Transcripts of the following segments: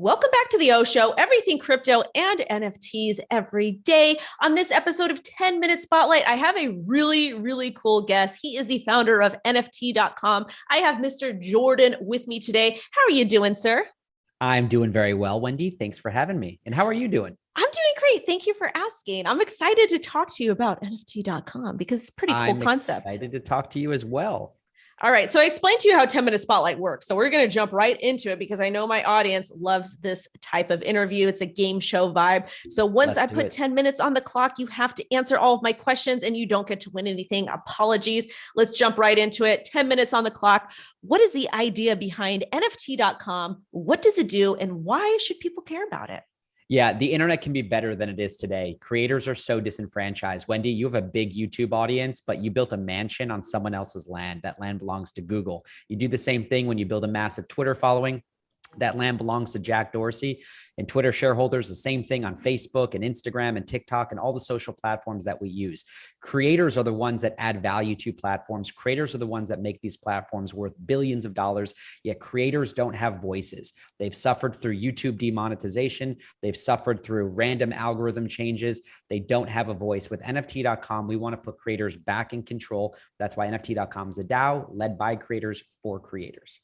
Welcome back to the O Show, everything crypto and NFTs every day. On this episode of 10 Minute Spotlight, I have a really cool guest. He is the founder of NFT.com. I have Mr. Jordan with me today. How are you doing, sir? I'm doing very well, Wendy. Thanks for having me. And how are you doing? I'm doing great. Thank you for asking. I'm excited to talk to you about NFT.com because it's a pretty cool concept. I'm excited to talk to you as well. All right. So I explained to you how 10 Minute Spotlight works. So we're going to jump right into it because I know my audience loves this type of interview. It's a game show vibe. So once I put 10 minutes on the clock, you have to answer all of my questions and you don't get to win anything. Apologies. Let's jump right into it. 10 minutes on the clock. What is the idea behind NFT.com? What does it do? And why should people care about it? Yeah, the internet can be better than it is today. Creators are so disenfranchised. Wendy, you have a big YouTube audience, but you built a mansion on someone else's land. That land belongs to Google. You do the same thing when you build a massive Twitter following. That land belongs to Jack Dorsey and Twitter shareholders. The same thing on Facebook and Instagram and TikTok and all the social platforms that we use. Creators are the ones that add value to platforms. Creators are the ones that make these platforms worth billions of dollars. Yet creators don't have voices. They've suffered through YouTube demonetization. They've suffered through random algorithm changes. They don't have a voice. With NFT.com, we want to put creators back in control. That's why NFT.com is a DAO led by creators for creators.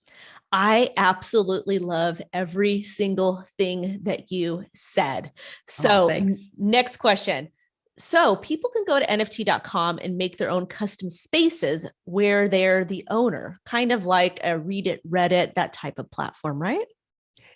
I absolutely love every single thing that you said. So next question. So people can go to NFT.com and make their own custom spaces where they're the owner, kind of like a Reddit, that type of platform, right?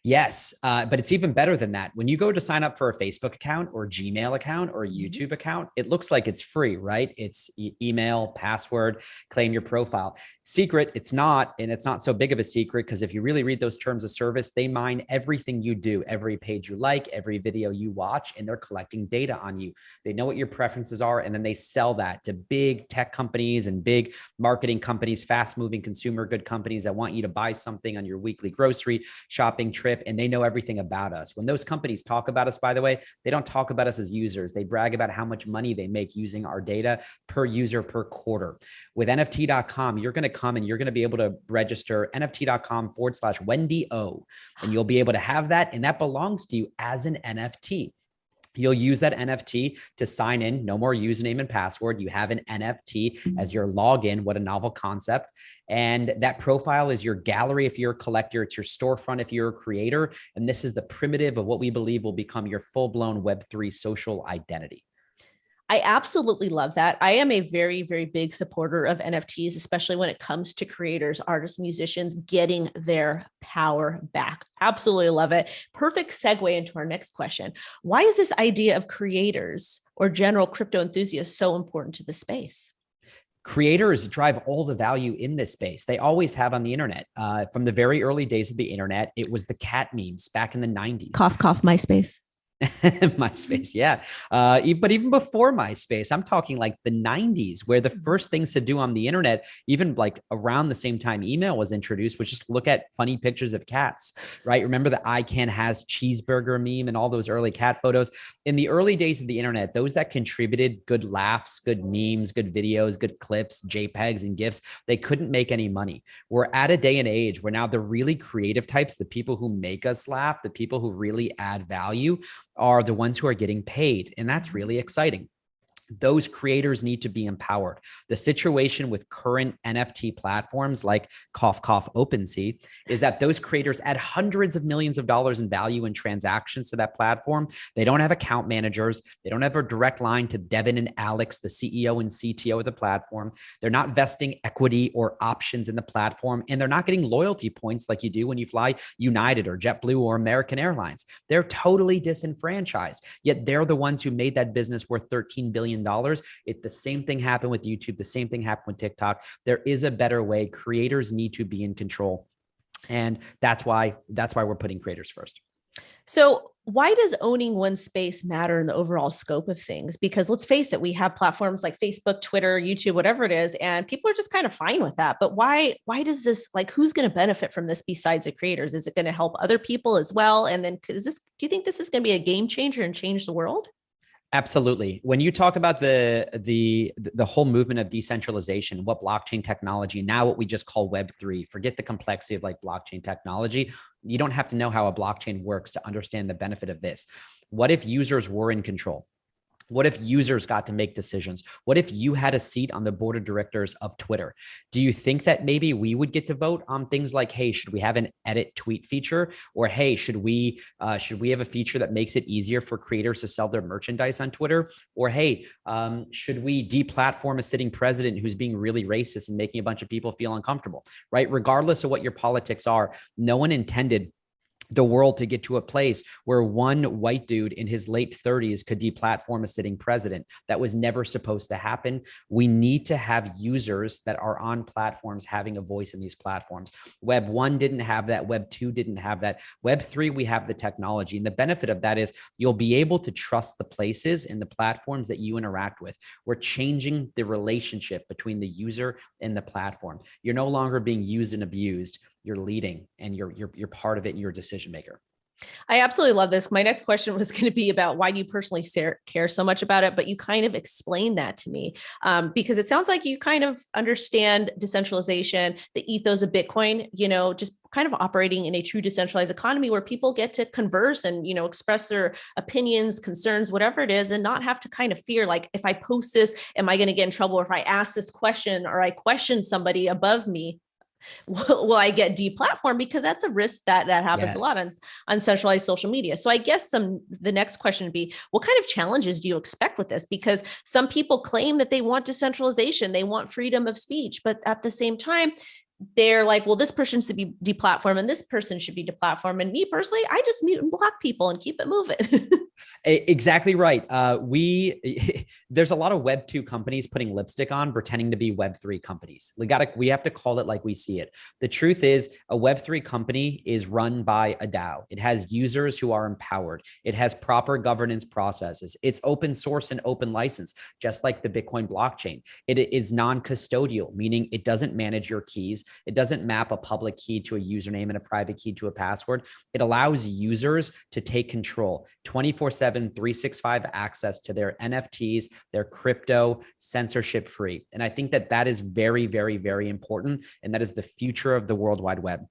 Yes, but it's even better than that. When you go to sign up for a Facebook account or Gmail account or a YouTube account, it looks like it's free, right? It's email, password, claim your profile. Secret, it's not, and it's not so big of a secret because if you really read those terms of service, they mine everything you do, every page you like, every video you watch, and they're collecting data on you. They know what your preferences are, and then they sell that to big tech companies and big marketing companies, fast-moving consumer good companies that want you to buy something on your weekly grocery shopping trip, and they know everything about us. When those companies talk about us, by the way, they don't talk about us as users. They brag about how much money they make using our data per user per quarter. With NFT.com, you're going to come and you're going to be able to register NFT.com/WendyO, and you'll be able to have that, and that belongs to you as an NFT. You'll use that NFT to sign in. No more username and password. You have an NFT as your login. What a novel concept. And that profile is your gallery if you're a collector. It's your storefront if you're a creator. And this is the primitive of what we believe will become your full-blown Web3 social identity. I absolutely love that. I am a very big supporter of NFTs, especially when it comes to creators, artists, musicians getting their power back. Absolutely love it. Perfect segue into our next question. Why is this idea of creators or general crypto enthusiasts so important to the space? Creators drive all the value in this space. They always have on the internet. From the very early days of the internet, it was the cat memes back in the 90s. Cough, cough, MySpace. MySpace, yeah. But even before MySpace, I'm talking like the 90s, where the first things to do on the internet, even like around the same time email was introduced, was just look at funny pictures of cats, right? Remember the I Can Has Cheeseburger meme and all those early cat photos? In the early days of the internet, those that contributed good laughs, good memes, good videos, good clips, JPEGs and GIFs, they couldn't make any money. We're at a day and age where now the really creative types, the people who make us laugh, the people who really add value, are the ones who are getting paid. And that's really exciting. Those creators need to be empowered. The situation with current NFT platforms like cough, cough, OpenSea is that those creators add hundreds of millions of dollars in value and transactions to that platform. They don't have account managers. They don't have a direct line to Devin and Alex, the CEO and CTO of the platform. They're not vesting equity or options in the platform, and they're not getting loyalty points like you do when you fly United or JetBlue or American Airlines. They're totally disenfranchised, yet they're the ones who made that business worth $13 billion. The same thing happened with YouTube. The same thing happened with TikTok. There is a better way. Creators need to be in control. And that's why we're putting creators first. So why does owning one space matter in the overall scope of things? Because let's face it, we have platforms like Facebook, Twitter, YouTube, whatever it is, and people are just kind of fine with that. But why does this, like, who's going to benefit from this besides the creators? Is it going to help other people as well? And then do you think this is going to be a game changer and change the world? Absolutely. When you talk about the whole movement of decentralization, what blockchain technology, now what we just call Web3, forget the complexity of like blockchain technology. You don't have to know how a blockchain works to understand the benefit of this. What if users were in control? What if users got to make decisions? What if you had a seat on the board of directors of Twitter? Do you think that maybe we would get to vote on things like, hey, should we have an edit tweet feature? Or hey, should we have a feature that makes it easier for creators to sell their merchandise on Twitter? Or hey, should we deplatform a sitting president who's being really racist and making a bunch of people feel uncomfortable, right? Regardless of what your politics are, no one intended the world to get to a place where one white dude in his late 30s could deplatform a sitting president. That was never supposed to happen. We need to have users that are on platforms having a voice in these platforms. Web 1 didn't have that. Web 2 didn't have that. Web 3, we have the technology. And the benefit of that is you'll be able to trust the places and the platforms that you interact with. We're changing the relationship between the user and the platform. You're no longer being used and abused. You're leading, and you're part of it, and you're a decision maker. I absolutely love this. My next question was going to be about why do you personally care so much about it, but you kind of explained that to me because it sounds like you kind of understand decentralization, the ethos of Bitcoin, just kind of operating in a true decentralized economy where people get to converse and, express their opinions, concerns, whatever it is, and not have to kind of fear, like, if I post this, am I going to get in trouble? Or if I ask this question or I question somebody above me, will I get deplatformed? Because that's a risk that happens a lot on centralized social media. So I guess the next question would be, what kind of challenges do you expect with this? Because some people claim that they want decentralization, they want freedom of speech, but at the same time, they're like, well, this person should be deplatformed and this person should be deplatformed. And me personally, I just mute and block people and keep it moving. Exactly right. There's a lot of Web 2 companies putting lipstick on, pretending to be Web 3 companies. We have to call it like we see it. The truth is, a Web 3 company is run by a DAO. It has users who are empowered. It has proper governance processes. It's open source and open license, just like the Bitcoin blockchain. It is non-custodial, meaning it doesn't manage your keys. It doesn't map a public key to a username and a private key to a password. It allows users to take control 24/7, 365 access to their NFTs, their crypto, censorship free. And I think that is very, very, very important. And that is the future of the World Wide Web.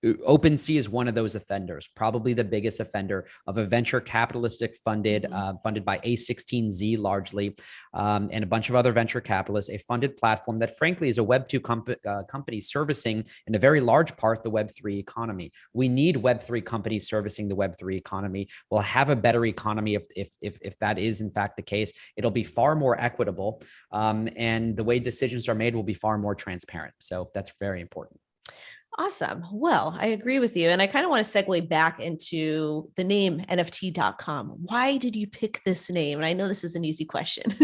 OpenSea is one of those offenders, probably the biggest offender of a venture capitalistic funded by A16Z largely, and a bunch of other venture capitalists, a funded platform that frankly is a Web 2 company servicing in a very large part the Web 3 economy. We need Web 3 companies servicing the Web 3 economy. We'll have a better economy if that is in fact the case. It'll be far more equitable, and the way decisions are made will be far more transparent. So that's very important. Awesome. Well, I agree with you. And I kind of want to segue back into the name NFT.com. Why did you pick this name? And I know this is an easy question.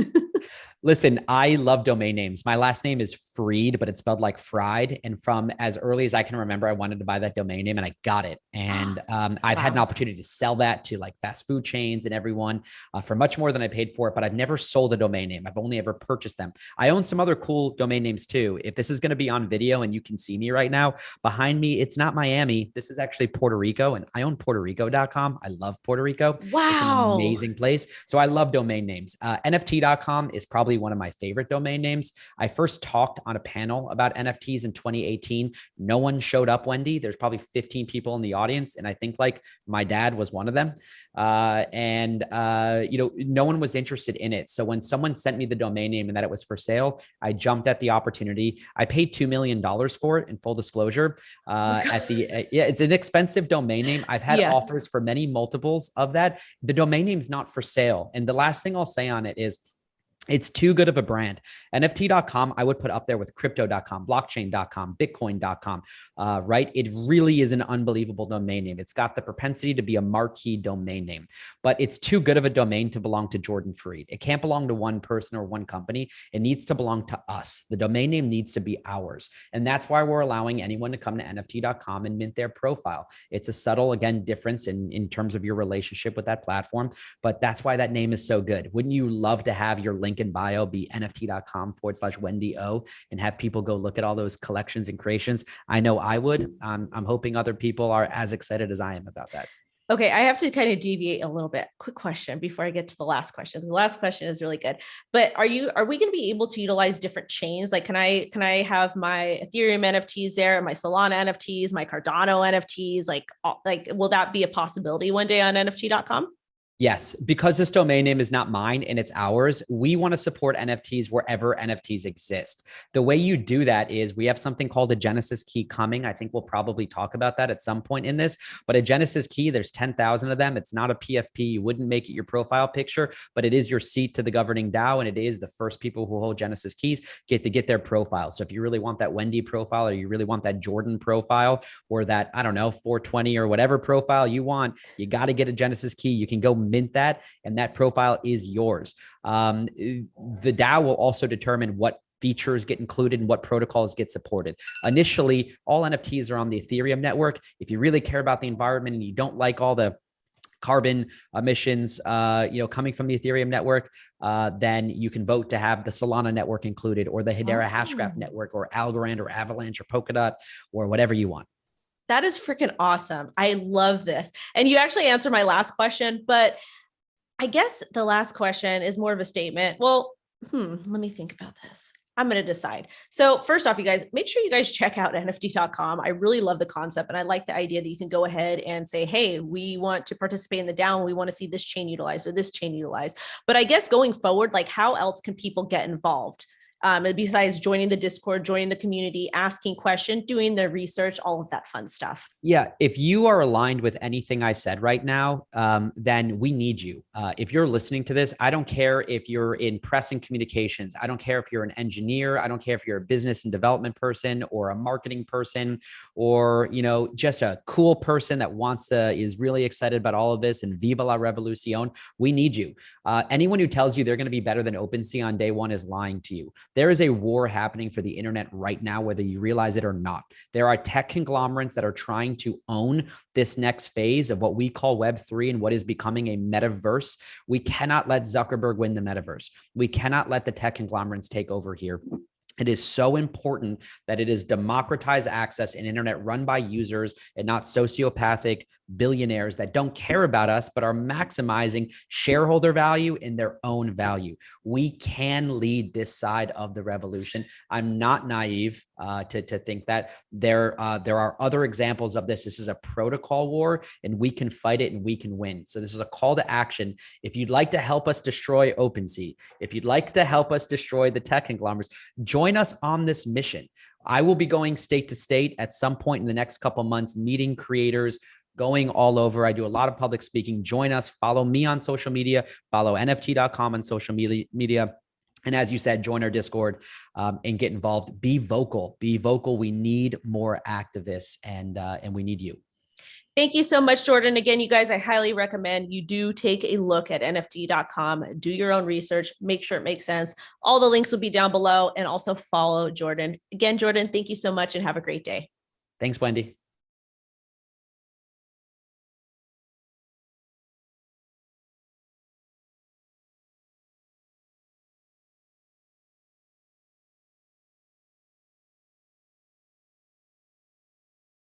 Listen, I love domain names. My last name is Freed, but it's spelled like fried. And from as early as I can remember, I wanted to buy that domain name and I got it. And I've had an opportunity to sell that to like fast food chains and everyone for much more than I paid for it, but I've never sold a domain name. I've only ever purchased them. I own some other cool domain names too. If this is going to be on video and you can see me right now, behind me, it's not Miami. This is actually Puerto Rico, and I own PuertoRico.com. I love Puerto Rico. Wow. It's an amazing place. So I love domain names. NFT.com is probably one of my favorite domain names. I first talked on a panel about NFTs in 2018. No one showed up, Wendy. There's probably 15 people in the audience. And I think like my dad was one of them. No one was interested in it. So when someone sent me the domain name and that it was for sale, I jumped at the opportunity. I paid $2 million for it in full disclosure. It's an expensive domain name. I've had offers for many multiples of that. The domain name's not for sale. And the last thing I'll say on it is, it's too good of a brand. NFT.com, I would put up there with crypto.com, blockchain.com, bitcoin.com, right? It really is an unbelievable domain name. It's got the propensity to be a marquee domain name, but it's too good of a domain to belong to Jordan Freed. It can't belong to one person or one company. It needs to belong to us. The domain name needs to be ours. And that's why we're allowing anyone to come to NFT.com and mint their profile. It's a subtle, again, difference in terms of your relationship with that platform, but that's why that name is so good. Wouldn't you love to have your link in bio be nft.com/WendyO and have people go look at all those collections and creations? I know I would. I'm hoping other people are as excited as I am about that. Okay, I have to kind of deviate a little bit. Quick question before I get to the last question. The last question is really good. But are we going to be able to utilize different chains? Like can I have my Ethereum NFTs there, my Solana NFTs, my Cardano NFTs, like will that be a possibility one day on NFT.com? Yes, because this domain name is not mine and it's ours, we want to support NFTs wherever NFTs exist. The way you do that is we have something called a Genesis key coming. I think we'll probably talk about that at some point in this, but a Genesis key, there's 10,000 of them. It's not a PFP. You wouldn't make it your profile picture, but it is your seat to the governing DAO. And it is the first people who hold Genesis keys get to get their profile. So if you really want that Wendy profile, or you really want that Jordan profile, or that, I don't know, 420 or whatever profile you want, you got to get a Genesis key. You can go mint that, and that profile is yours. The DAO will also determine what features get included and what protocols get supported. Initially, all NFTs are on the Ethereum network. If you really care about the environment and you don't like all the carbon emissions, coming from the Ethereum network, then you can vote to have the Solana network included, or the Hedera Hashgraph network, or Algorand, or Avalanche, or Polkadot, or whatever you want. That is freaking awesome. I love this. And you actually answered my last question, but I guess the last question is more of a statement. Well, let me think about this. I'm going to decide. So first off, you guys, make sure you guys check out NFT.com. I really love the concept. And I like the idea that you can go ahead and say, hey, we want to participate in the DAO. We want to see this chain utilized or this chain utilized. But I guess going forward, like how else can people get involved? Besides joining the Discord, joining the community, asking questions, doing the research, all of that fun stuff. Yeah, if you are aligned with anything I said right now, then we need you. If you're listening to this, I don't care if you're in press and communications. I don't care if you're an engineer. I don't care if you're a business and development person, or a marketing person, or just a cool person that is really excited about all of this and viva la revolucion. We need you. Anyone who tells you they're going to be better than OpenSea on day one is lying to you. There is a war happening for the internet right now, whether you realize it or not. There are tech conglomerates that are trying to own this next phase of what we call Web3 and what is becoming a metaverse. We cannot let Zuckerberg win the metaverse. We cannot let the tech conglomerates take over here. It is so important that it is democratized access, an internet run by users and not sociopathic billionaires that don't care about us, but are maximizing shareholder value in their own value. We can lead this side of the revolution. I'm not naive to think that there are other examples of this. This is a protocol war, and we can fight it and we can win. So this is a call to action. If you'd like to help us destroy OpenSea, if you'd like to help us destroy the tech conglomerates, join us on this mission. I will be going state to state at some point in the next couple of months, meeting creators, going all over. I do a lot of public speaking. Join us. Follow me on social media. Follow NFT.com on social media. And as you said, join our Discord and get involved. Be vocal. Be vocal. We need more activists, and we need you. Thank you so much, Jordan. Again, you guys, I highly recommend you do take a look at NFT.com, do your own research, make sure it makes sense. All the links will be down below, and also follow Jordan. Again, Jordan, thank you so much and have a great day. Thanks, Wendy.